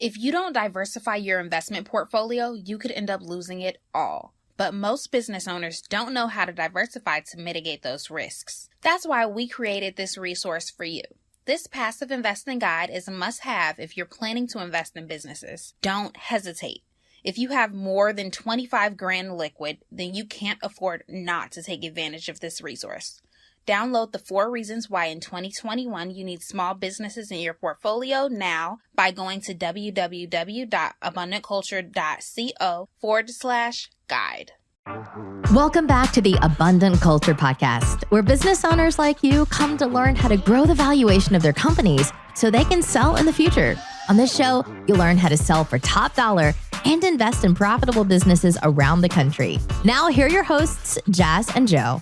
If you don't diversify your investment portfolio, you could end up losing it all. But most business owners don't know how to diversify to mitigate those risks. That's why we created this resource for you. This passive investing guide is a must-have if you're planning to invest in businesses. Don't hesitate. If you have more than 25 grand liquid, then you can't afford not to take advantage of this resource. Download the 4 reasons why in 2021 you need small businesses in your portfolio now by going to www.abundantculture.co/guide. Welcome back to the Abundant Culture Podcast, where business owners like you come to learn how to grow the valuation of their companies so they can sell in the future. On this show, you'll learn how to sell for top dollar and invest in profitable businesses around the country. Now, here are your hosts, Jazz and Joe.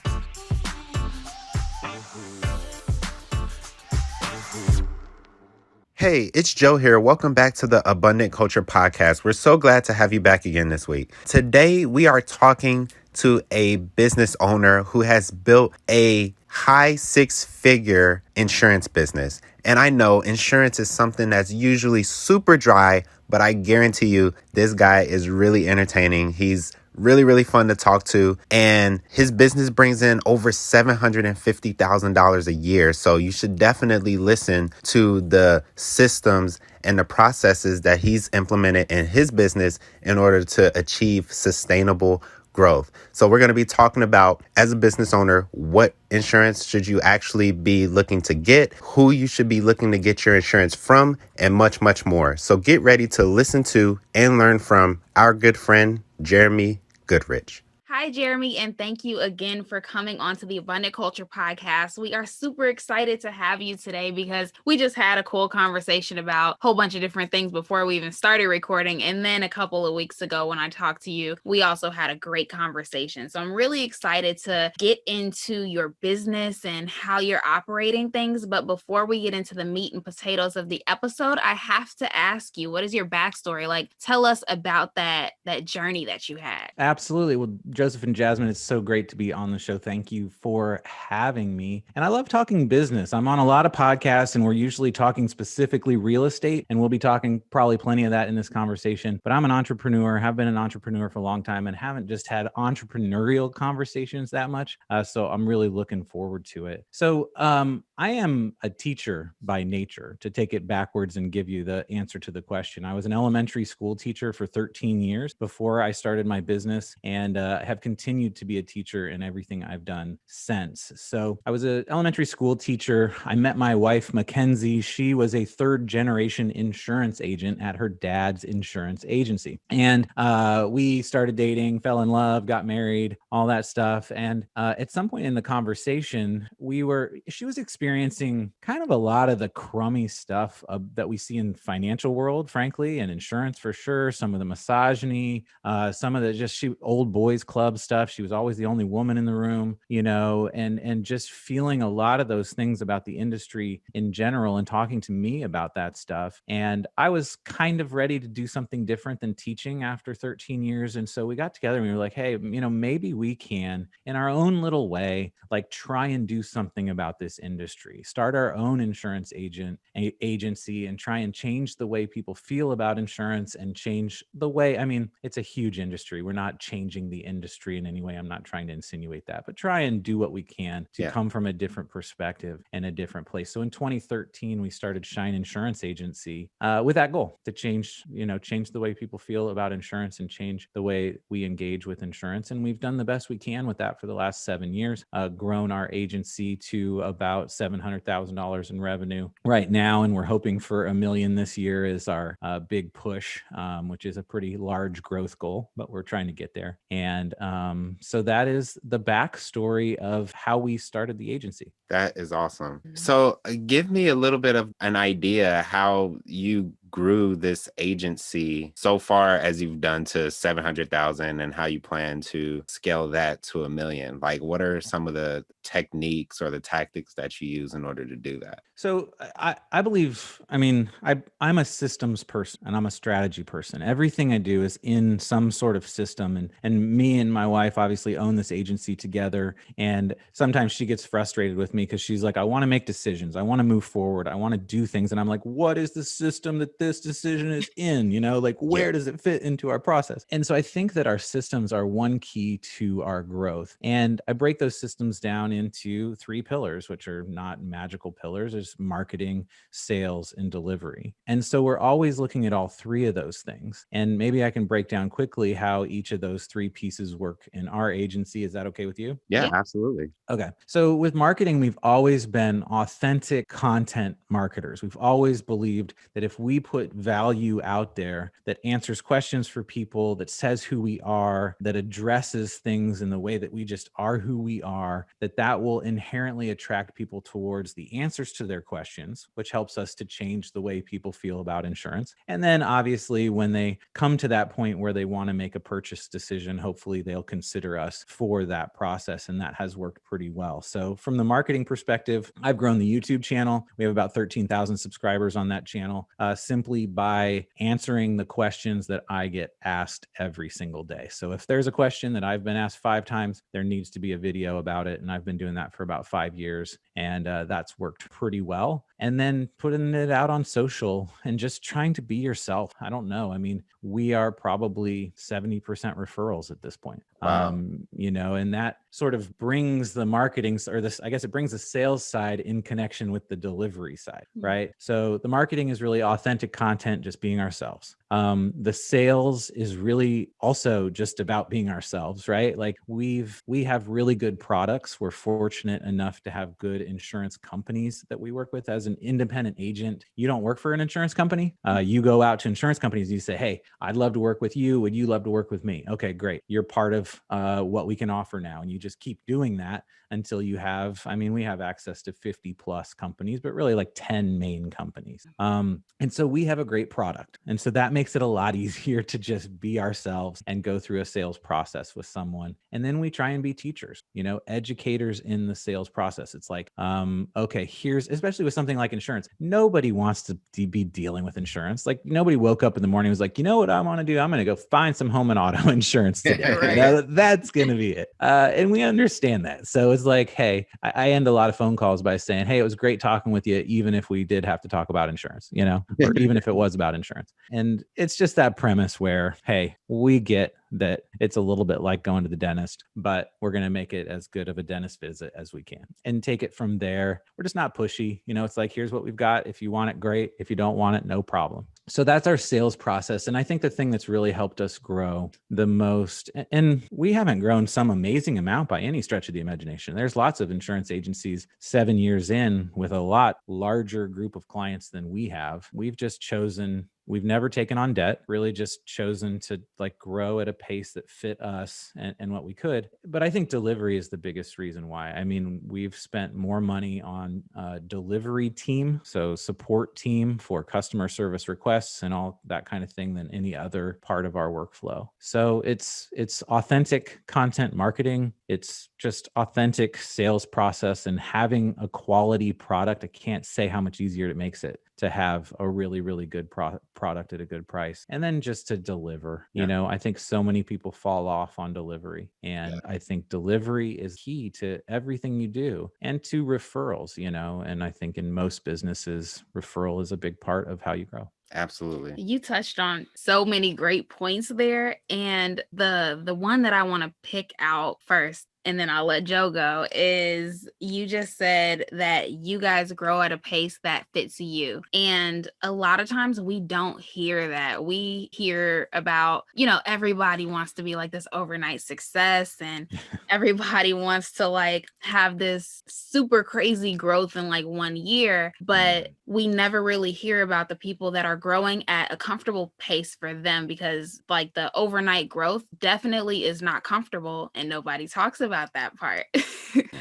Hey, it's Joe here. Welcome back to the Abundant Culture Podcast. We're so glad to have you back again this week. Today, we are talking to a business owner who has built a high 6-figure insurance business. And I know insurance is something that's usually super dry, but I guarantee you this guy is really entertaining. He's really fun to talk to. And his business brings in over $750,000 a year. So you should definitely listen to the systems and the processes that he's implemented in his business in order to achieve sustainable growth. So we're going to be talking about, as a business owner, what insurance should you actually be looking to get, who you should be looking to get your insurance from, and much more. So get ready to listen to and learn from our good friend, Jeremy Goodrich. Hi, Jeremy, and thank you again for coming on to the Abundant Culture Podcast. We are super excited to have you today because we just had a cool conversation about a whole bunch of different things before we even started recording. And then a couple of weeks ago when I talked to you, we also had a great conversation. So I'm really excited to get into your business and how you're operating things. But before we get into the meat and potatoes of the episode, I have to ask you, what is your backstory? Like, tell us about that journey that you had. Absolutely. Well, Joseph and Jasmine, it's so great to be on the show. Thank you for having me. And I love talking business. I'm on a lot of podcasts and we're usually talking specifically real estate, and we'll be talking probably plenty of that in this conversation. But I'm an entrepreneur, have been an entrepreneur for a long time, and haven't just had entrepreneurial conversations that much. So I'm really looking forward to it. So I am a teacher by nature, to take it backwards and give you the answer to the question. I was an elementary school teacher for 13 years before I started my business, and have continued to be a teacher in everything I've done since. So I was an elementary school teacher. I met my wife, Mackenzie. She was a 3rd-generation insurance agent at her dad's insurance agency. And we started dating, fell in love, got married, all that stuff. And at some point in the conversation, she was experiencing kind of a lot of the crummy stuff that we see in financial world, frankly, and insurance for sure. Some of the misogyny, some of the old boys club stuff. She was always the only woman in the room, and just feeling a lot of those things about the industry in general, and talking to me about that stuff. And I was kind of ready to do something different than teaching after 13 years. And so we got together and we were like, hey, maybe we can, in our own little way, like try and do something about this industry, start our own insurance agency and try and change the way people feel about insurance, and change the way, it's a huge industry. We're not changing the industry in any way. I'm not trying to insinuate that, but try and do what we can to come from a different perspective and a different place. So in 2013, we started Shine Insurance Agency with that goal to change the way people feel about insurance and change the way we engage with insurance. And we've done the best we can with that for the last 7 years, grown our agency to about $700,000 in revenue right now. And we're hoping for $1 million this year is our big push, which is a pretty large growth goal, but we're trying to get there. And so that is the backstory of how we started the agency. That is awesome. So give me a little bit of an idea how you grew this agency so far as you've done to 700,000, and how you plan to scale that to $1 million. Like, what are some of the techniques or the tactics that you use in order to do that? So I believe, I'm a systems person and I'm a strategy person. Everything I do is in some sort of system, and me and my wife obviously own this agency together. And sometimes she gets frustrated with me because she's like, I want to make decisions. I want to move forward. I want to do things. And I'm like, what is the system that this decision is in, like where does it fit into our process? And so I think that our systems are one key to our growth. And I break those systems down into 3 pillars, which are not magical pillars. It's marketing, sales, and delivery. And so we're always looking at all 3 of those things. And maybe I can break down quickly how each of those 3 pieces work in our agency. Is that okay with you? Yeah, absolutely. Okay. So with marketing, we've always been authentic content marketers. We've always believed that if we put value out there that answers questions for people, that says who we are, that addresses things in the way that we just are who we are, that will inherently attract people towards the answers to their questions, which helps us to change the way people feel about insurance. And then obviously when they come to that point where they want to make a purchase decision, hopefully they'll consider us for that process. And that has worked pretty well. So from the marketing perspective, I've grown the YouTube channel. We have about 13,000 subscribers on that channel, simply by answering the questions that I get asked every single day. So if there's a question that I've been asked 5 times, there needs to be a video about it. And I've been doing that for about 5 years. And that's worked pretty well. And then putting it out on social and just trying to be yourself. I don't know. I mean, we are probably 70% referrals at this point. Wow. And that sort of brings the marketing, or this, I guess it brings the sales side in connection with the delivery side, right? So the marketing is really authentic content, just being ourselves. The sales is really also just about being ourselves, right? Like we have really good products. We're fortunate enough to have good insurance companies that we work with. As an independent agent, you don't work for an insurance company. You go out to insurance companies and you say, hey, I'd love to work with you. Would you love to work with me? Okay, great. You're part of what we can offer now. And you just keep doing that until you have, we have access to 50 plus companies, but really like 10 main companies. And so we have a great product. And so that makes it a lot easier to just be ourselves and go through a sales process with someone. And then we try and be teachers, educators in the sales process. It's like, okay, here's, especially with something like insurance, nobody wants to be dealing with insurance. Like nobody woke up in the morning and was like, you know what I want to do? I'm going to go find some home and auto insurance today. Right. That's going to be it. And we understand that. So it's like, hey, I end a lot of phone calls by saying, hey, it was great talking with you, even if we did have to talk about insurance, or even if it was about insurance. And it's just that premise where, hey, we get that it's a little bit like going to the dentist, but we're going to make it as good of a dentist visit as we can and take it from there. We're just not pushy. It's like, here's what we've got. If you want it, great. If you don't want it, no problem. So that's our sales process. And I think the thing that's really helped us grow the most, and we haven't grown some amazing amount by any stretch of the imagination. There's lots of insurance agencies 7 years in with a lot larger group of clients than we have. We've never taken on debt, really just chosen to like grow at a pace that fit us and what we could. But I think delivery is the biggest reason why. We've spent more money on delivery team, so support team for customer service requests and all that kind of thing than any other part of our workflow. So it's authentic content marketing. It's just authentic sales process and having a quality product. I can't say how much easier it makes it to have a really, really good product at a good price. And then just to deliver, I think so many people fall off on delivery. And I think delivery is key to everything you do and to referrals, and I think in most businesses, referral is a big part of how you grow. Absolutely. You touched on so many great points there. And the one that I want to pick out first, and then I'll let Joe go, is you just said that you guys grow at a pace that fits you. And a lot of times we don't hear that. We hear about, everybody wants to be like this overnight success and everybody wants to like have this super crazy growth in like 1 year, but we never really hear about the people that are growing at a comfortable pace for them, because like the overnight growth definitely is not comfortable and nobody talks about that part.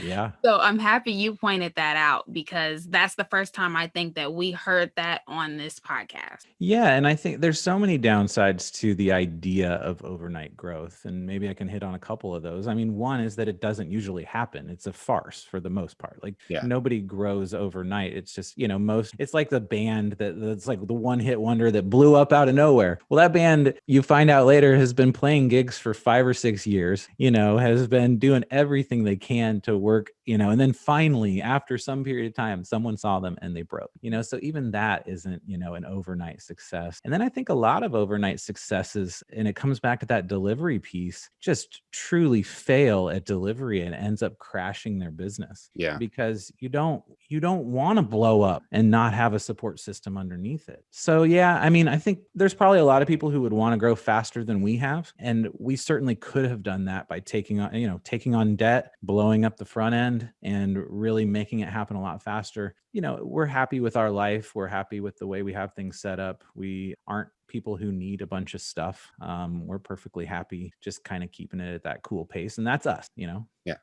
Yeah. So I'm happy you pointed that out, because that's the first time I think that we heard that on this podcast. Yeah. And I think there's so many downsides to the idea of overnight growth. And maybe I can hit on a couple of those. One is that it doesn't usually happen. It's a farce for the most part. Like nobody grows overnight. It's just, it's like the band that's like the one hit wonder that blew up out of nowhere. Well, that band, you find out later, has been playing gigs for 5 or 6 years, has been doing everything they can to work, and then finally, after some period of time, someone saw them and they broke, so even that isn't, an overnight success. And then I think a lot of overnight successes, and it comes back to that delivery piece, just truly fail at delivery and ends up crashing their business. Yeah. Because you don't want to blow up and not have a support system underneath it. So yeah, I mean, I think there's probably a lot of people who would want to grow faster than we have. And we certainly could have done that by taking on debt, blowing up the front end, and really making it happen a lot faster. We're happy with our life. We're happy with the way we have things set up. We aren't people who need a bunch of stuff. We're perfectly happy just kind of keeping it at that cool pace. And that's us, Yeah.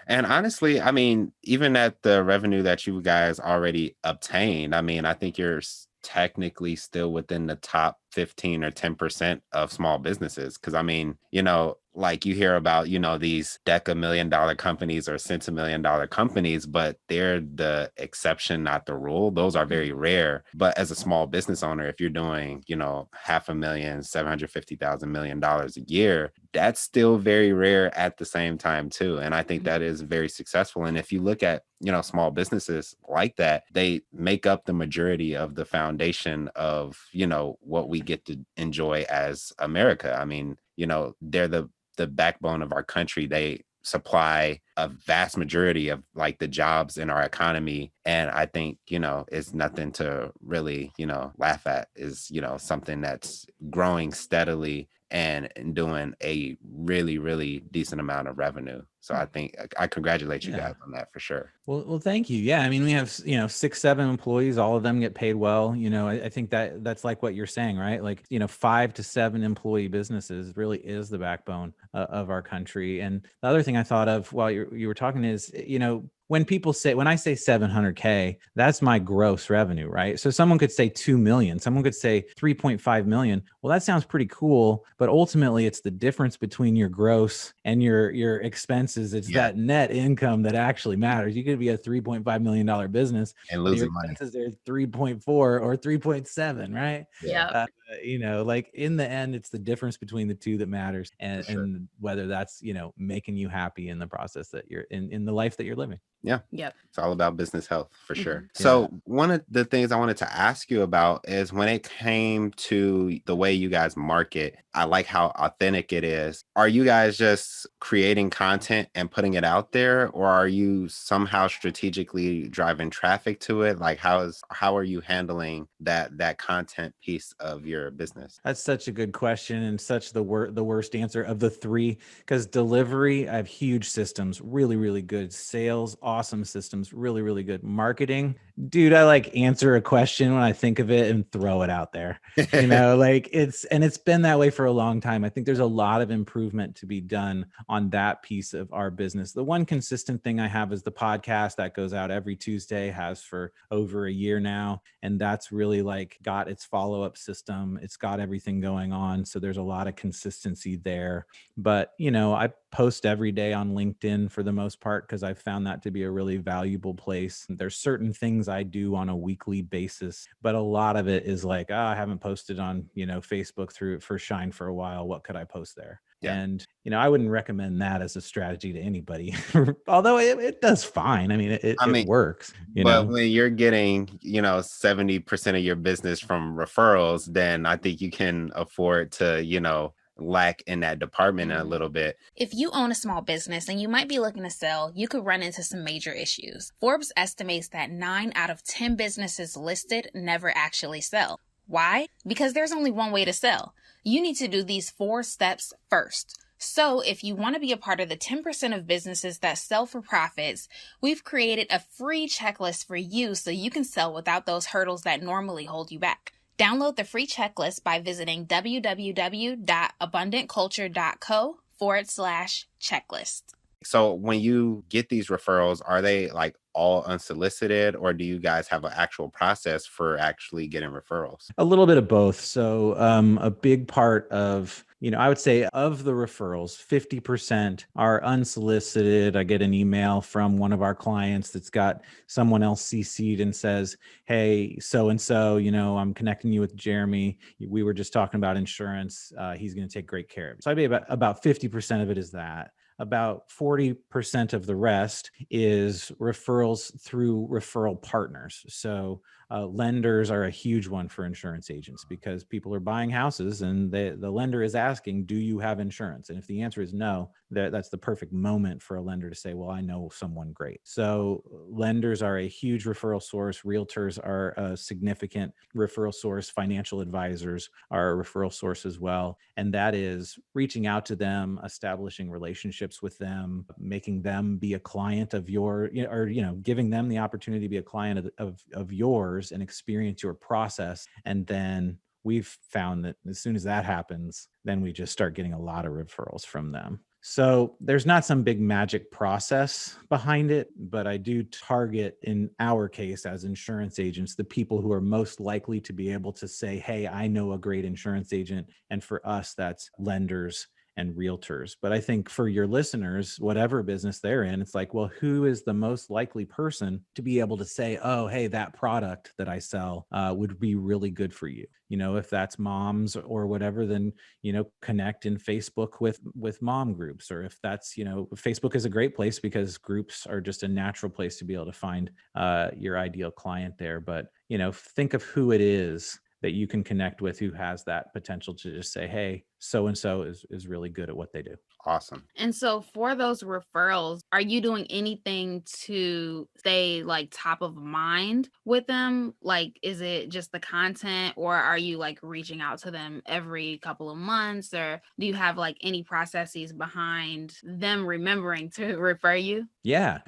And honestly, I mean, even at the revenue that you guys already obtained, I mean, I think you're technically still within the top 15 or 10% of small businesses. Cause I mean, like you hear about, these $1 companies or $1 companies, but they're the exception, not the rule. Those are very rare. But as a small business owner, if you're doing, $500,000, $750,000 million a year, that's still very rare at the same time too. And I think that is very successful. And if you look at, small businesses like that, they make up the majority of the foundation of, what we get to enjoy as America. I mean, they're the backbone of our country. They supply a vast majority of like the jobs in our economy. And I think, it's nothing to really, laugh at, is, something that's growing steadily and doing a really, really decent amount of revenue. So I think I congratulate you guys on that for sure. Well, thank you. Yeah. I mean, we have, 6, 7 employees, all of them get paid well. I think that's like what you're saying, right? Like, 5 to 7 employee businesses really is the backbone of our country. And the other thing I thought of while you were talking is, when I say 700K, that's my gross revenue, right? So someone could say 2 million, someone could say 3.5 million. Well, that sounds pretty cool, but ultimately it's the difference between your gross and your expenses. It's that net income that actually matters. You could be a $3.5 million business and losing money. Expenses are 3.4 or 3.7 right? Yeah. Like in the end, it's the difference between the two that matters, and whether that's, making you happy in the process that you're in the life that you're living. Yeah. Yep. It's all about business health for sure. So one of the things I wanted to ask you about is when it came to the way you guys market, I like how authentic it is. Are you guys just creating content and putting it out there, or are you somehow strategically driving traffic to it? Like how are you handling that content piece of your business? That's such a good question, and such the worst answer of the three, because delivery, I have huge systems, really, really good. Sales, awesome systems, really, really good. Marketing, dude, I like answer a question when I think of it and throw it out there. Like it's been that way for a long time. I think there's a lot of improvement to be done on that piece of our business. The one consistent thing I have is the podcast that goes out every Tuesday, has for over a year now. And that's really like got its follow-up system. It's got everything going on. So there's a lot of consistency there. But, I post every day on LinkedIn for the most part, because I've found that to be a really valuable place. There's certain things I do on a weekly basis, but a lot of it is like, I haven't posted on, Facebook for Shine for a while. What could I post there? Yeah. And, I wouldn't recommend that as a strategy to anybody, although it does fine. I mean, it works. But when you're getting, 70% of your business from referrals, then I think you can afford to, lack in that department a little bit. If you own a small business and you might be looking to sell, you could run into some major issues. Forbes estimates that 9 out of 10 businesses listed never actually sell. Why? Because there's only one way to sell. You need to do these 4 steps first. So if you want to be a part of the 10% of businesses that sell for profits, we've created a free checklist for you so you can sell without those hurdles that normally hold you back. Download the free checklist by visiting www.abundantculture.co/checklist. So when you get these referrals, are they like all unsolicited, or do you guys have an actual process for actually getting referrals? A little bit of both. So a big part of, I would say of the referrals, 50% are unsolicited. I get an email from one of our clients that's got someone else CC'd and says, hey, so-and-so, I'm connecting you with Jeremy. We were just talking about insurance. He's going to take great care of it. So I'd be about 50% of it is that. about 40% of the rest is referrals through referral partners. So lenders are a huge one for insurance agents because people are buying houses and the lender is asking, do you have insurance? And if the answer is no, that's the perfect moment for a lender to say, well, I know someone great. So lenders are a huge referral source. Realtors are a significant referral source. Financial advisors are a referral source as well. And that is reaching out to them, establishing relationships with them, making them be a client of your, or, giving them the opportunity to be a client of yours and experience your process. And then we've found that as soon as that happens, then we just start getting a lot of referrals from them. So there's not some big magic process behind it, but I do target, in our case as insurance agents, the people who are most likely to be able to say, hey, I know a great insurance agent. And for us, that's lenders and realtors. But I think for your listeners, whatever business they're in, it's like, well, who is the most likely person to be able to say, oh, hey, that product that I sell would be really good for you? If that's moms or whatever, then, connect in Facebook with mom groups. Or if that's, Facebook is a great place because groups are just a natural place to be able to find your ideal client there. But, think of who it is that you can connect with who has that potential to just say, hey, so-and-so is really good at what they do. Awesome. And so for those referrals, are you doing anything to stay like top of mind with them? Like, is it just the content, or are you like reaching out to them every couple of months, or do you have like any processes behind them remembering to refer you? Yeah.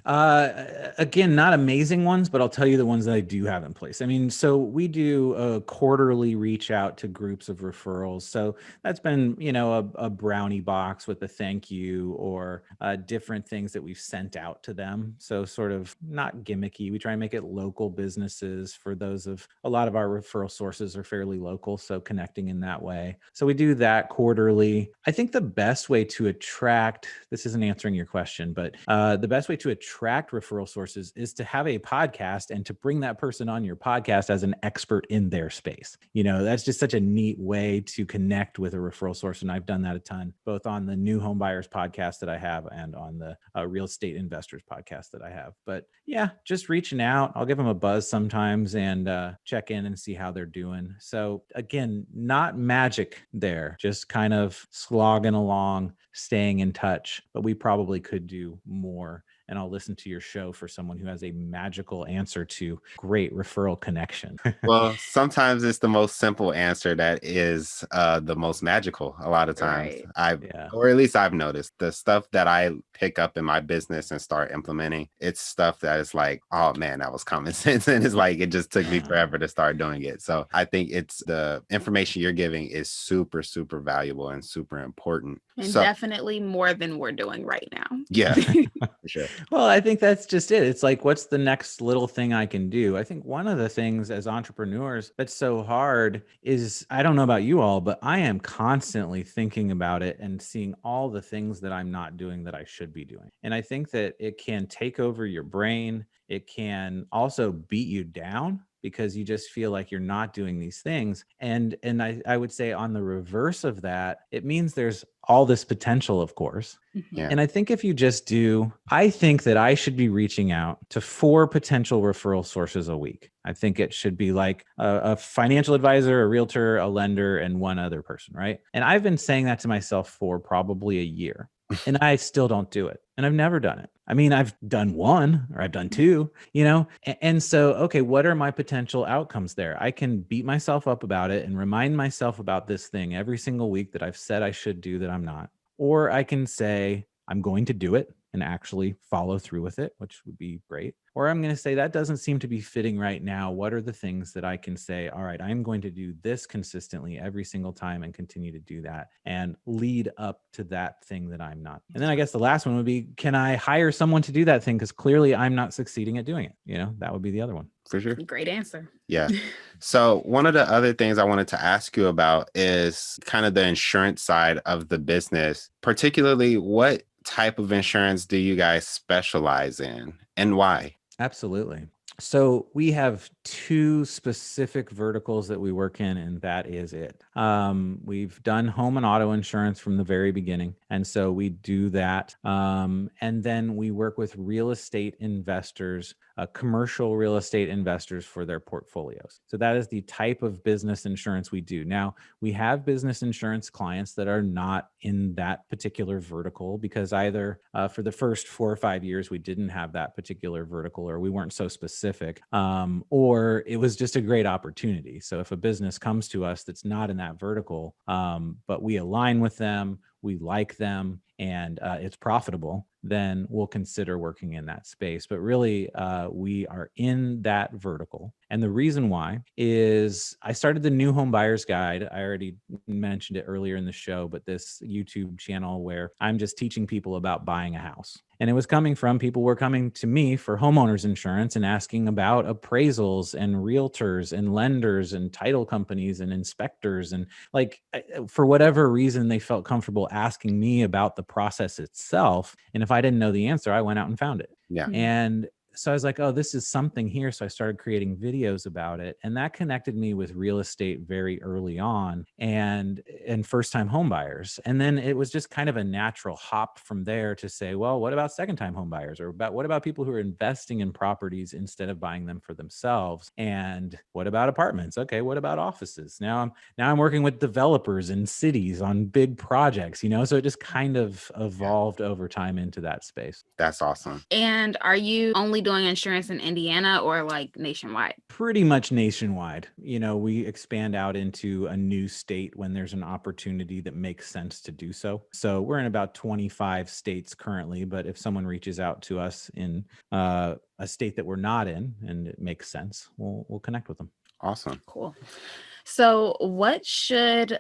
Again, not amazing ones, but I'll tell you the ones that I do have in place. I mean, so we do a quarterly reach out to groups of referrals. So that's been, a brownie box with a thank you, or different things that we've sent out to them. So sort of not gimmicky. We try and make it local businesses. For those of a lot of our referral sources are fairly local, so connecting in that way. So we do that quarterly. I think the best way to attract, this isn't answering your question, but the best way to attract referral sources is to have a podcast and to bring that person on your podcast as an expert in their space. That's just such a neat way to connect with a referral source. And I've done that a ton, both on the New Home Buyers podcast that I have and on the Real Estate Investors podcast that I have. But yeah, just reaching out. I'll give them a buzz sometimes and check in and see how they're doing. So again, not magic there, just kind of slogging along, staying in touch, but we probably could do more. And I'll listen to your show for someone who has a magical answer to great referral connection. Well, sometimes it's the most simple answer that is the most magical. A lot of times, Right. or at least I've noticed, the stuff that I pick up in my business and start implementing, it's stuff that is like, oh man, that was common sense, and it's like it just took me forever to start doing it. So I think it's the information you're giving is super, super valuable and super important. And So definitely more than we're doing right now. yeah, for sure. Well, I think that's just it. It's like, what's the next little thing I can do? I think one of the things as entrepreneurs that's so hard is, I don't know about you all, but I am constantly thinking about it and seeing all the things that I'm not doing that I should be doing. And I think that it can take over your brain. It can also beat you down because you just feel like you're not doing these things. And I would say on the reverse of that, it means there's all this potential, of course. Yeah. And I think if you just do, I think that I should be reaching out to 4 potential referral sources a week. I think it should be like a financial advisor, a realtor, a lender, and one other person, right? And I've been saying that to myself for probably a year. And I still don't do it. And I've never done it. I mean, I've done 1 or I've done 2, and so, okay, what are my potential outcomes there? I can beat myself up about it and remind myself about this thing every single week that I've said I should do that I'm not. Or I can say, I'm going to do it and actually follow through with it, which would be great. Or I'm going to say, that doesn't seem to be fitting right now. What are the things that I can say, all right, I'm going to do this consistently every single time and continue to do that and lead up to that thing that I'm not. And then I guess the last one would be, can I hire someone to do that thing? Because clearly I'm not succeeding at doing it. That would be the other one. For sure. Great answer. Yeah. So one of the other things I wanted to ask you about is kind of the insurance side of the business, particularly what type of insurance do you guys specialize in and why? Absolutely. So we have two specific verticals that we work in, and that is it. We've done home and auto insurance from the very beginning, and so we do that. And then we work with real estate investors, commercial real estate investors for their portfolios. So that is the type of business insurance we do. Now, we have business insurance clients that are not in that particular vertical because either for the first 4 or 5 years, we didn't have that particular vertical or we weren't so specific, or it was just a great opportunity. So if a business comes to us that's not in that vertical, but we align with them, we like them, and it's profitable, then we'll consider working in that space. But really, we are in that vertical. And the reason why is I started the New Home Buyers Guide. I already mentioned it earlier in the show, but this YouTube channel where I'm just teaching people about buying a house. And it was coming from people were coming to me for homeowners insurance and asking about appraisals and realtors and lenders and title companies and inspectors. And like, for whatever reason, they felt comfortable asking me about the process itself. And if I didn't know the answer, I went out and found it. Yeah. And so I was like, oh, this is something here. So I started creating videos about it. And that connected me with real estate very early on and first-time home buyers. And then it was just kind of a natural hop from there to say, well, what about second-time home buyers? Or what about people who are investing in properties instead of buying them for themselves? And what about apartments? Okay, what about offices? Now I'm working with developers in cities on big projects, so it just kind of evolved over time into that space. That's awesome. And are you only doing insurance in Indiana or like nationwide? Pretty much nationwide. We expand out into a new state when there's an opportunity that makes sense to do so. So we're in about 25 states currently, but if someone reaches out to us in a state that we're not in and it makes sense, we'll connect with them. Awesome. Cool. So what should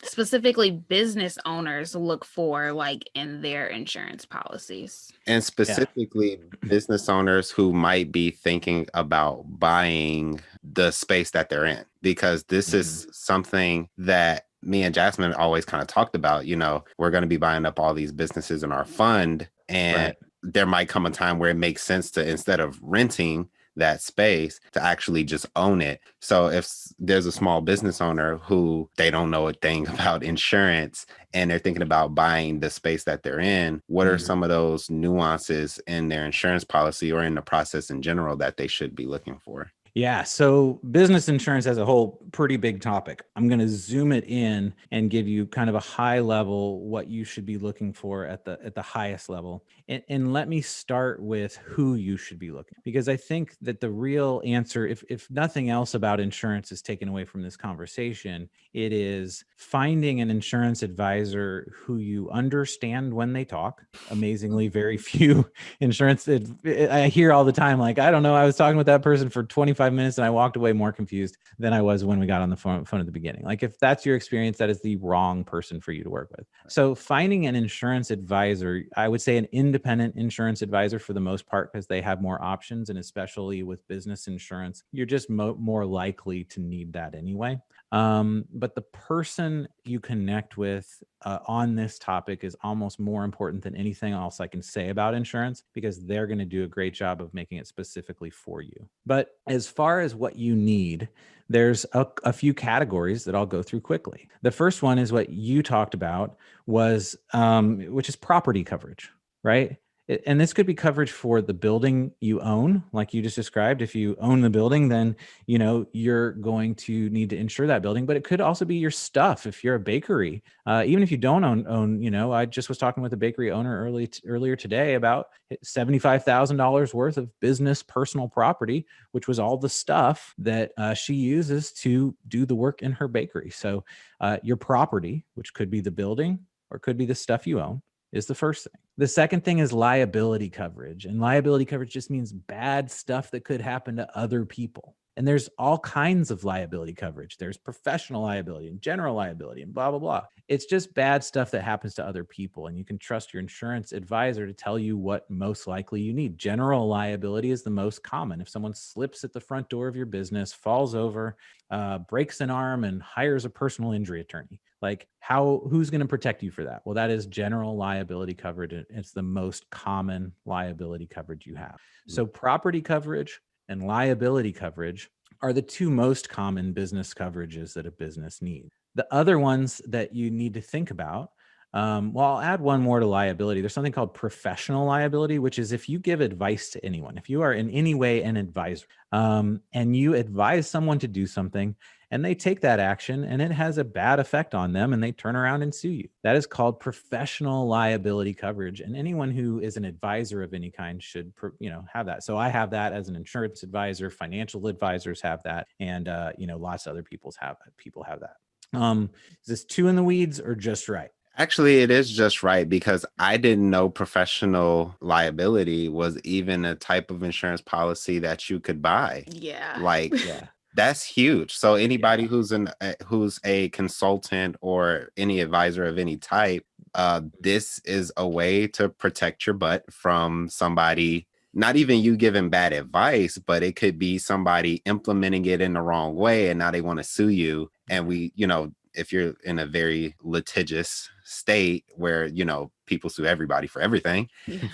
specifically business owners look for like in their insurance policies? And specifically business owners who might be thinking about buying the space that they're in, because this is something that me and Jasmine always kind of talked about. We're going to be buying up all these businesses in our fund, and there might come a time where it makes sense to, instead of renting that space, to actually just own it. So if there's a small business owner who they don't know a thing about insurance and they're thinking about buying the space that they're in, what are some of those nuances in their insurance policy or in the process in general that they should be looking for? Yeah. So business insurance as a whole, pretty big topic. I'm going to zoom it in and give you kind of a high level, what you should be looking for at the highest level. And let me start with who you should be looking, because I think that the real answer, if nothing else about insurance is taken away from this conversation, it is finding an insurance advisor who you understand when they talk. Amazingly, very few insurance. I hear all the time, like, I don't know, I was talking with that person for 25 minutes and I walked away more confused than I was when we got on the phone at the beginning. Like, if that's your experience, that is the wrong person for you to work with. So finding an insurance advisor, I would say an independent insurance advisor for the most part, because they have more options. And especially with business insurance, you're just more likely to need that anyway. But the person you connect with on this topic is almost more important than anything else I can say about insurance, because they're going to do a great job of making it specifically for you. But as far as what you need, there's a few categories that I'll go through quickly. The first one is what you talked about, which is property coverage, right? And this could be coverage for the building you own, like you just described. If you own the building, then you're going to need to insure that building. But it could also be your stuff. If you're a bakery, even if you don't own, I just was talking with a bakery owner earlier today about $75,000 worth of business personal property, which was all the stuff that she uses to do the work in her bakery. So your property, which could be the building or could be the stuff you own, is the first thing. The second thing is liability coverage. And liability coverage just means bad stuff that could happen to other people. And there's all kinds of liability coverage. There's professional liability and general liability and blah, blah, blah. It's just bad stuff that happens to other people. And you can trust your insurance advisor to tell you what most likely you need. General liability is the most common. If someone slips at the front door of your business, falls over, breaks an arm, and hires a personal injury attorney, like who's going to protect you for that? Well, that is general liability coverage. It's the most common liability coverage you have. So property coverage, and liability coverage are the two most common business coverages that a business needs. The other ones that you need to think about, well, I'll add one more to liability. There's something called professional liability, which is if you give advice to anyone, if you are in any way an advisor, and you advise someone to do something and they take that action and it has a bad effect on them and they turn around and sue you. That is called professional liability coverage. And anyone who is an advisor of any kind should, have that. So I have that as an insurance advisor, financial advisors have that, and lots of other people have that. Is this too in the weeds or just right? Actually, it is just right, because I didn't know professional liability was even a type of insurance policy that you could buy. Yeah. Like, Yeah. that's huge. So anybody who's a consultant or any advisor of any type, this is a way to protect your butt from somebody. Not even you giving bad advice, but it could be somebody implementing it in the wrong way, and now they want to sue you. And if you're in a very litigious state where, people sue everybody for everything,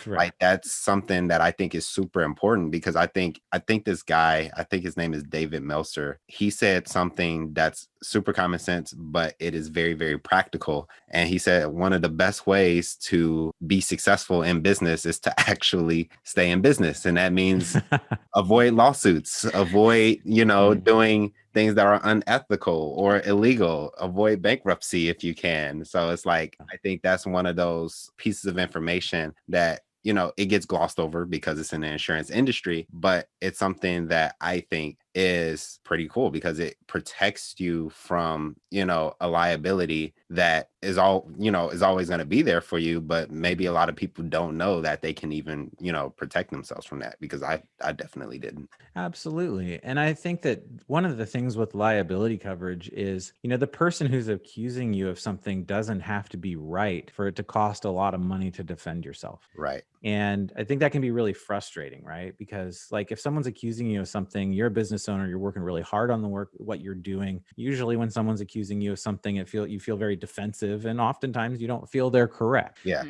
Right. like, that's something that I think is super important, because I think this guy, I think his name is David Meltzer, he said something that's super common sense, but it is very, very practical. And he said one of the best ways to be successful in business is to actually stay in business. And that means avoid lawsuits, avoid, doing things that are unethical or illegal, avoid bankruptcy if you can. So it's like, I think that's one of those pieces of information that, it gets glossed over because it's in the insurance industry, but it's something that I think is pretty cool, because it protects you from, a liability that is always going to be there for you. But maybe a lot of people don't know that they can even, protect themselves from that, because I definitely didn't. Absolutely. And I think that one of the things with liability coverage is, the person who's accusing you of something doesn't have to be right for it to cost a lot of money to defend yourself. Right. And I think that can be really frustrating, right? Because like if someone's accusing you of something, you're a business owner, you're working really hard on the work, what you're doing. Usually when someone's accusing you of something, you feel very defensive, and oftentimes you don't feel they're correct. Yeah.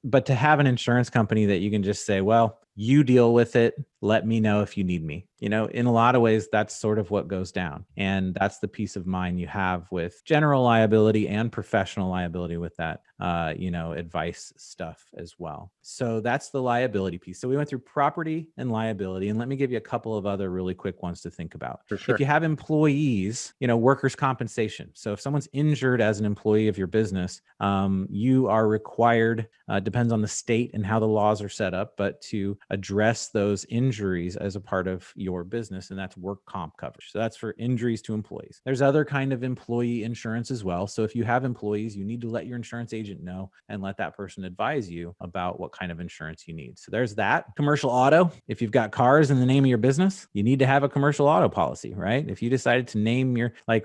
But to have an insurance company that you can just say, well, you deal with it. Let me know if you need me. In a lot of ways, that's sort of what goes down. And that's the peace of mind you have with general liability and professional liability with that, advice stuff as well. So that's the liability piece. So we went through property and liability, and let me give you a couple of other really quick ones to think about. For sure. If you have employees, workers' compensation. So if someone's injured as an employee of your business, you are required, depends on the state and how the laws are set up, but to address those injuries as a part of your business, and that's work comp coverage. So that's for injuries to employees. There's other kind of employee insurance as well. So if you have employees, you need to let your insurance agent know and let that person advise you about what kind of insurance you need. So there's that. Commercial auto. If you've got cars in the name of your business, you need to have a commercial auto policy, right? If you decided to name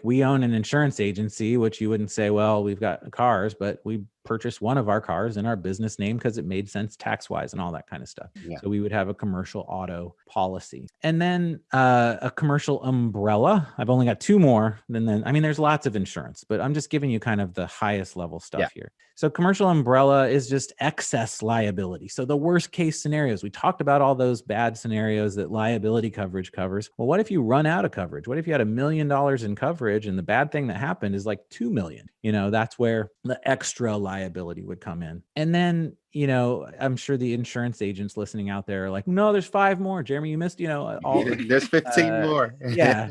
we own an insurance agency, which you wouldn't say, well, we've got cars, but we purchased one of our cars in our business name because it made sense tax-wise and all that kind of stuff. Yeah. So we would have a commercial auto policy. And then a commercial umbrella. I've only got two more. There's lots of insurance, but I'm just giving you kind of the highest level stuff here. So commercial umbrella is just excess liability. So the worst case scenarios, we talked about all those bad scenarios that liability coverage covers. Well, what if you run out of coverage? What if you had $1 million in coverage and the bad thing that happened is like 2 million? That's where the extra liability would come in. And then, I'm sure the insurance agents listening out there are like, no, there's 5 more. Jeremy, you missed, all there's 15 more. Yeah.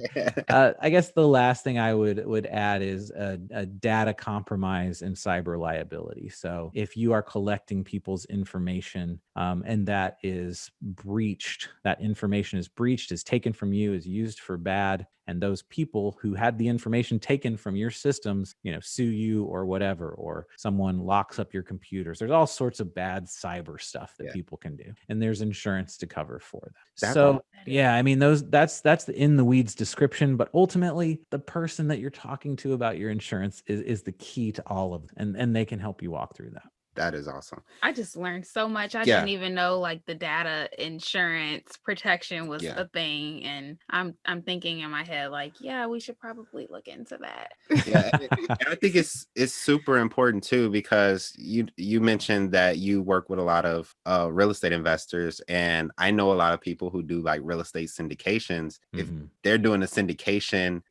I guess the last thing I would add is a data compromise and cyber liability. So if you are collecting people's information and that is breached, that information is breached, is taken from you, is used for bad, and those people who had the information taken from your systems, sue you or whatever, or someone locks up your computers. There's all sorts of bad cyber stuff that people can do, and there's insurance to cover for that. That's the in the weeds description, but ultimately the person that you're talking to about your insurance is the key to all of it, and they can help you walk through that. That is awesome. I just learned so much. I Yeah. didn't even know like the data insurance protection was Yeah. a thing, and I'm thinking in my head like, yeah, we should probably look into that. Yeah, and I think it's super important too, because you mentioned that you work with a lot of real estate investors, and I know a lot of people who do like real estate syndications. If Mhm. they're doing a syndication,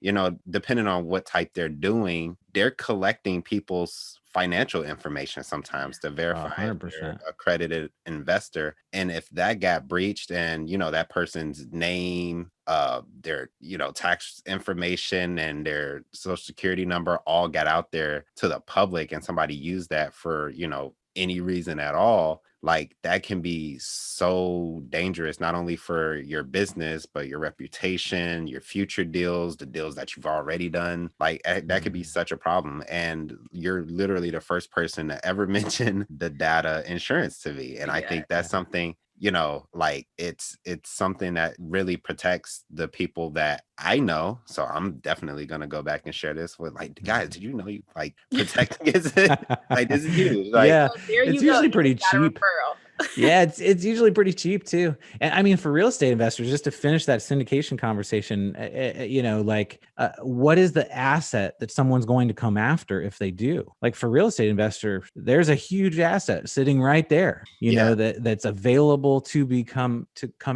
depending on what type they're doing, they're collecting people's financial information sometimes to verify if they're 100%. accredited investor. And if that got breached, and that person's name, their tax information and their social security number all got out there to the public, and somebody used that for any reason at all, like that can be so dangerous, not only for your business but your reputation, your future deals, the deals that you've already done. Like that could be Mhm. such a problem, and you're literally the first person to ever mention the data insurance to me. And I Yeah. think that's something, like it's something that really protects the people that I know. So I'm definitely gonna go back and share this with, like, guys, did you know you like protecting against it? Like, this is huge. Like, Yeah, Oh, there it's you go. usually You pretty just got a cheap. referral. Yeah, it's usually pretty cheap too. And I mean, for real estate investors, just to finish that syndication conversation, what is the asset that someone's going to come after if they do? Like for real estate investor, there's a huge asset sitting right there, yeah, that's available to come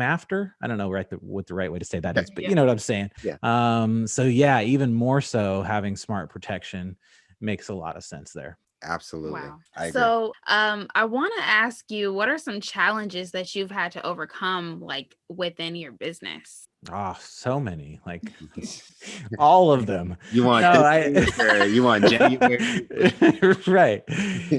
after. I don't know what the right way to say that is, but Yeah. you know what I'm saying. yeah, So yeah, even more so, having smart protection makes a lot of sense there. absolutely. Wow. I agree. So, I want to ask you, what are some challenges that you've had to overcome, like within your business? Oh, so many, like all of them. You want No, this I week, or you want January? right.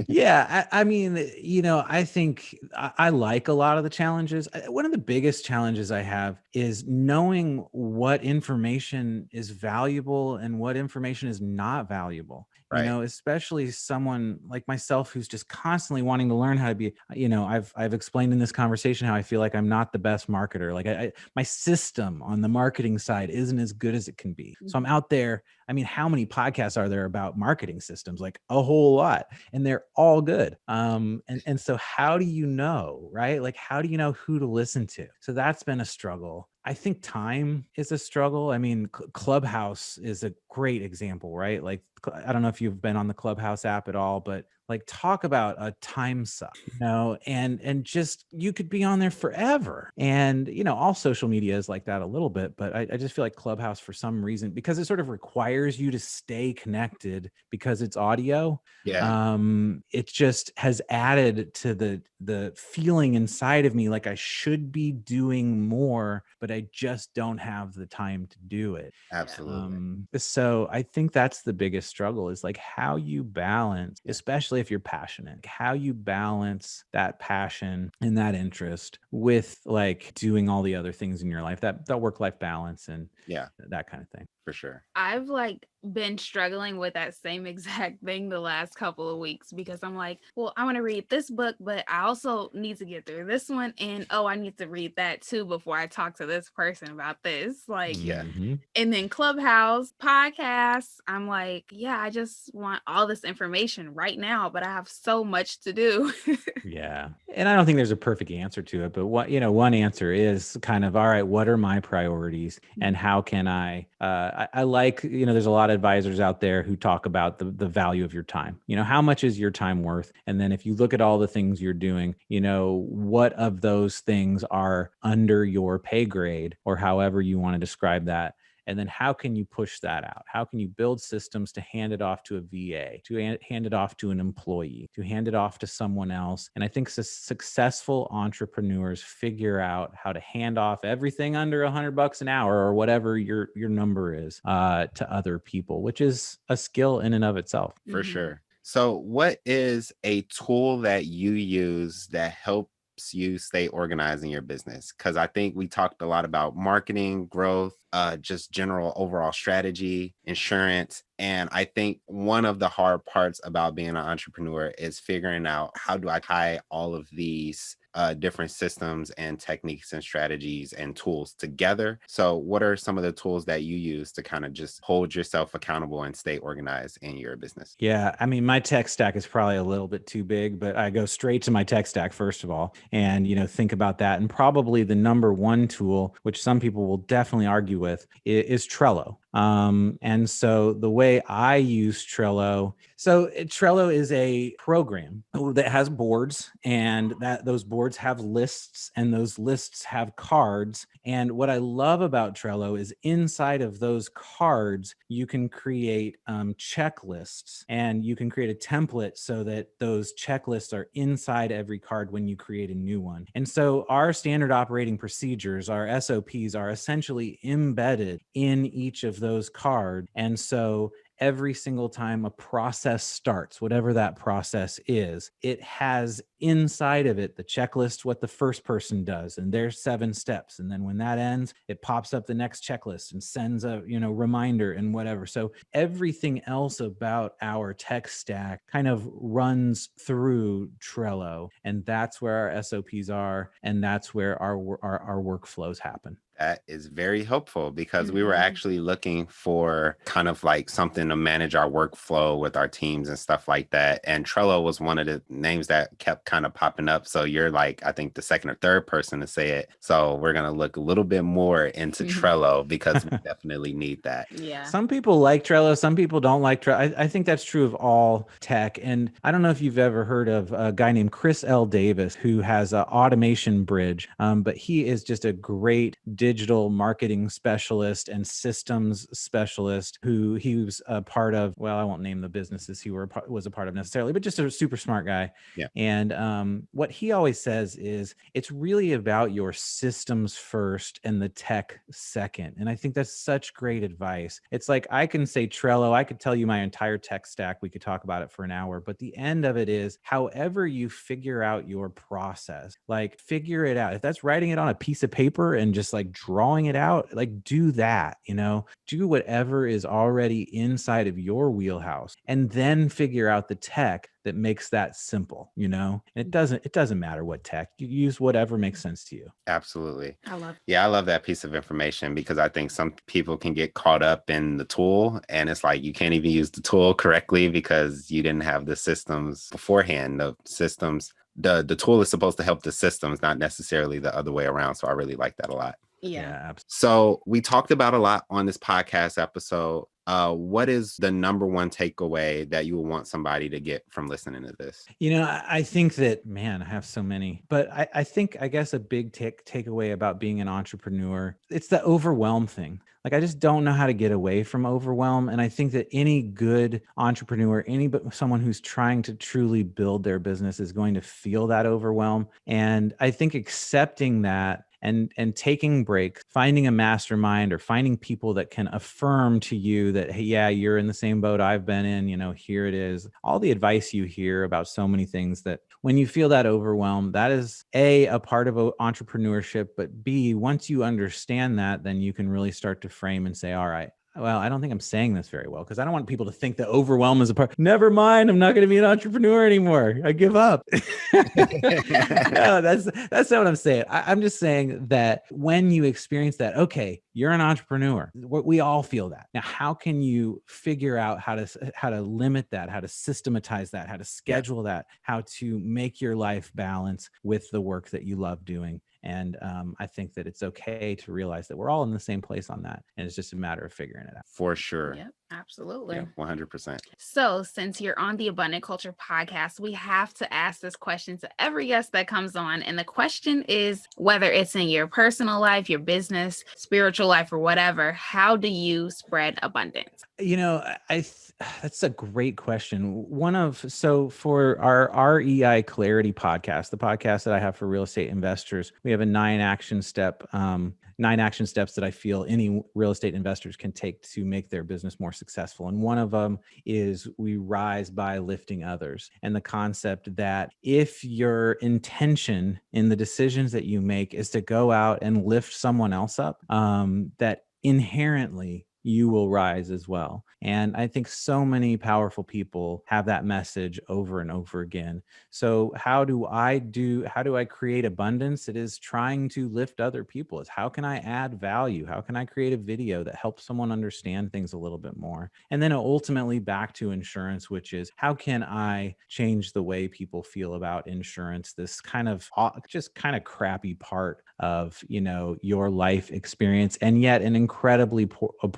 Yeah, I mean, I think I like a lot of the challenges. One of the biggest challenges I have is knowing what information is valuable and what information is not valuable. Right. Especially someone like myself who's just constantly wanting to learn how to be, I've explained in this conversation how I feel like I'm not the best marketer. Like my system on the marketing side isn't as good as it can be. So I'm out there. I mean, how many podcasts are there about marketing systems? Like a whole lot, and they're all good. And so how do you know, right? Like, how do you know who to listen to? So that's been a struggle. I think time is a struggle. I mean, Clubhouse is a great example, right? Like, I don't know if you've been on the Clubhouse app at all, but like, talk about a time suck, and just, you could be on there forever. And all social media is like that a little bit, but I just feel like Clubhouse, for some reason, because it sort of requires you to stay connected because it's audio, Yeah, it just has added to the feeling inside of me like I should be doing more, but I just don't have the time to do it. absolutely. So I think that's the biggest struggle, is like how you balance, Yeah. especially if you're passionate, how you balance that passion and that interest with like doing all the other things in your life, that work-life balance and Yeah, that kind of thing. for sure. I've like been struggling with that same exact thing the last couple of weeks, because I'm like, well, I want to read this book, but I also need to get through this one. And oh, I need to read that too before I talk to this person about this. Like, Yeah, Mhm. and then Clubhouse, podcasts. I'm like, yeah, I just want all this information right now, but I have so much to do. Yeah. And I don't think there's a perfect answer to it, but one answer is kind of, all right, what are my priorities and how can I like, there's a lot of advisors out there who talk about the value of your time. How much is your time worth? And then if you look at all the things you're doing, what of those things are under your pay grade, or however you want to describe that? And then how can you push that out? How can you build systems to hand it off to a VA, to hand it off to an employee, to hand it off to someone else? And I think successful entrepreneurs figure out how to hand off everything under $100 an hour, or whatever your number is, to other people, which is a skill in and of itself. for sure. So, what is a tool that you use that helps you stay organized in your business? Because I think we talked a lot about marketing, growth, just general overall strategy, insurance. And I think one of the hard parts about being an entrepreneur is figuring out how do I tie all of these different systems and techniques and strategies and tools together. So what are some of the tools that you use to kind of just hold yourself accountable and stay organized in your business? Yeah, I mean, my tech stack is probably a little bit too big, but I go straight to my tech stack first of all, and think about that. And probably the number one tool, which some people will definitely argue with, is Trello. And so the way I use Trello, Trello is a program that has boards, and that those boards have lists, and those lists have cards. And what I love about Trello is inside of those cards, you can create checklists, and you can create a template so that those checklists are inside every card when you create a new one. And so our standard operating procedures, our SOPs, are essentially embedded in each of those cards. And so every single time a process starts, whatever that process is, it has inside of it the checklist, what the first person does, and there's 7 steps. And then when that ends, it pops up the next checklist and sends a reminder and whatever. So everything else about our tech stack kind of runs through Trello, and that's where our SOPs are, and that's where our workflows happen. That is very helpful because we were actually looking for kind of like something to manage our workflow with our teams and stuff like that. And Trello was one of the names that kept kind of popping up. So you're like, I think the second or third person to say it. So we're going to look a little bit more into Trello because we definitely need that. Yeah. Some people like Trello. Some people don't like Trello. I think that's true of all tech. And I don't know if you've ever heard of a guy named Chris L. Davis, who has an automation bridge, but he is just a great digital marketing specialist and systems specialist who he was a part of. Well, I won't name the businesses he was a part of necessarily, but just a super smart guy. Yeah. And what he always says is it's really about your systems first and the tech second. And I think that's such great advice. It's like, I can say Trello, I could tell you my entire tech stack. We could talk about it for an hour, but the end of it is however you figure out your process, like figure it out. If that's writing it on a piece of paper and just like drawing it out, like do that, do whatever is already inside of your wheelhouse, and then figure out the tech that makes that simple, and it doesn't matter what tech you use, whatever makes sense to you. Absolutely. I love that piece of information because I think some people can get caught up in the tool, and it's like you can't even use the tool correctly because you didn't have the systems beforehand. The tool is supposed to help the systems, not necessarily the other way around. So I really like that a lot. Yeah. Absolutely. So we talked about a lot on this podcast episode. What is the number one takeaway that you would want somebody to get from listening to this? I think that, man, I have so many, but I think, I guess a big takeaway about being an entrepreneur, it's the overwhelm thing. Like, I just don't know how to get away from overwhelm. And I think that any good entrepreneur, someone who's trying to truly build their business is going to feel that overwhelm. And I think accepting that and taking breaks, finding a mastermind or finding people that can affirm to you that, hey, yeah, you're in the same boat I've been in, here it is. All the advice you hear about so many things, that when you feel that overwhelm, that is a part of entrepreneurship, but B, once you understand that, then you can really start to frame and say, all right, well, I don't think I'm saying this very well, because I don't want people to think that overwhelm is a part. Never mind, I'm not going to be an entrepreneur anymore. I give up. No, that's not what I'm saying. I'm just saying that when you experience that, okay, you're an entrepreneur. We all feel that. Now, how can you figure out how to limit that, how to systematize that, how to schedule that, how to make your life balance with the work that you love doing? And I think that it's okay to realize that we're all in the same place on that. And it's just a matter of figuring it out. For sure. Yep, absolutely. Yeah, 100%. So since you're on the Abundant Culture podcast, we have to ask this question to every guest that comes on. And the question is, whether it's in your personal life, your business, spiritual life, or whatever, how do you spread abundance? That's a great question. So for our REI Clarity podcast, the podcast that I have for real estate investors, we have a 9 action steps that I feel any real estate investors can take to make their business more successful. And one of them is we rise by lifting others. And the concept that if your intention in the decisions that you make is to go out and lift someone else up, that inherently you will rise as well. And I think so many powerful people have that message over and over again. So how do I create abundance? It is trying to lift other people. It's how can I add value? How can I create a video that helps someone understand things a little bit more? And then ultimately back to insurance, which is how can I change the way people feel about insurance? This kind of crappy part of, your life experience, and yet an incredibly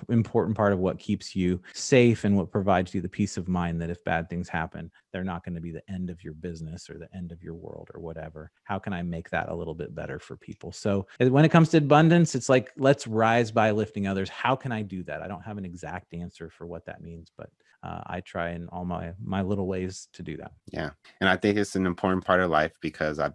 important part of what keeps you safe and what provides you the peace of mind that if bad things happen, they're not going to be the end of your business or the end of your world or whatever. How can I make that a little bit better for people? So when it comes to abundance, it's like, let's rise by lifting others. How can I do that? I don't have an exact answer for what that means, but I try in all my little ways to do that. Yeah. And I think it's an important part of life because I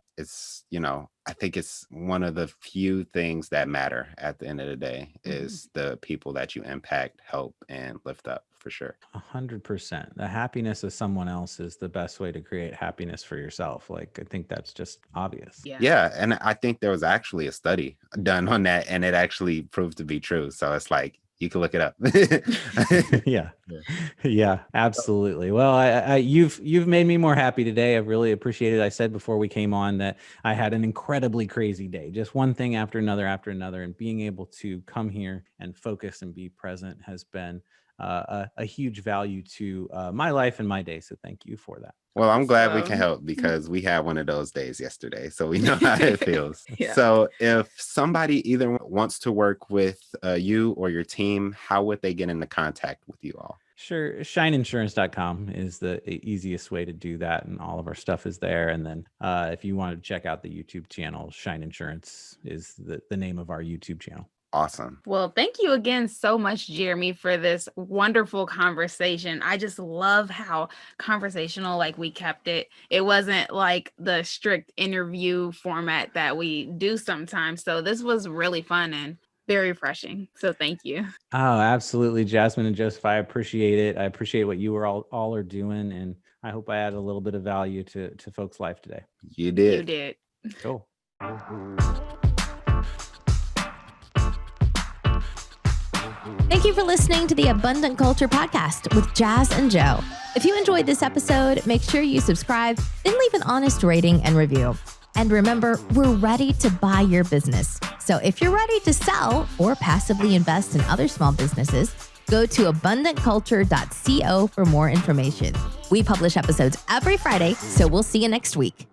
think it's one of the few things that matter at the end of the day is the people that you impact, help, and lift up, for sure. 100%. The happiness of someone else is the best way to create happiness for yourself. Like, I think that's just obvious. Yeah. And I think there was actually a study done on that, and it actually proved to be true. So it's like, you can look it up. Yeah, absolutely. Well, you've made me more happy today. I really appreciate it. I said before we came on that I had an incredibly crazy day, just one thing after another, and being able to come here and focus and be present has been a huge value to my life and my day. So thank you for that. Well, I'm glad we can help because we had one of those days yesterday, so we know how it feels. So if somebody either wants to work with you or your team, how would they get into contact with you all? Sure. Shineinsurance.com is the easiest way to do that. And all of our stuff is there. And then if you want to check out the YouTube channel, Shine Insurance is the name of our YouTube channel. Awesome. Well, thank you again so much, Jeremy, for this wonderful conversation. I just love how conversational, we kept it. It wasn't like the strict interview format that we do sometimes. So this was really fun and very refreshing. So thank you. Oh, absolutely. Jasmine and Joseph, I appreciate it. I appreciate what you were all are doing. And I hope I added a little bit of value to folks' life today. You did. You did. Cool. Thank you for listening to the Abundant Culture Podcast with Jazz and Joe. If you enjoyed this episode, make sure you subscribe, then leave an honest rating and review. And remember, we're ready to buy your business. So if you're ready to sell or passively invest in other small businesses, go to abundantculture.co for more information. We publish episodes every Friday, so we'll see you next week.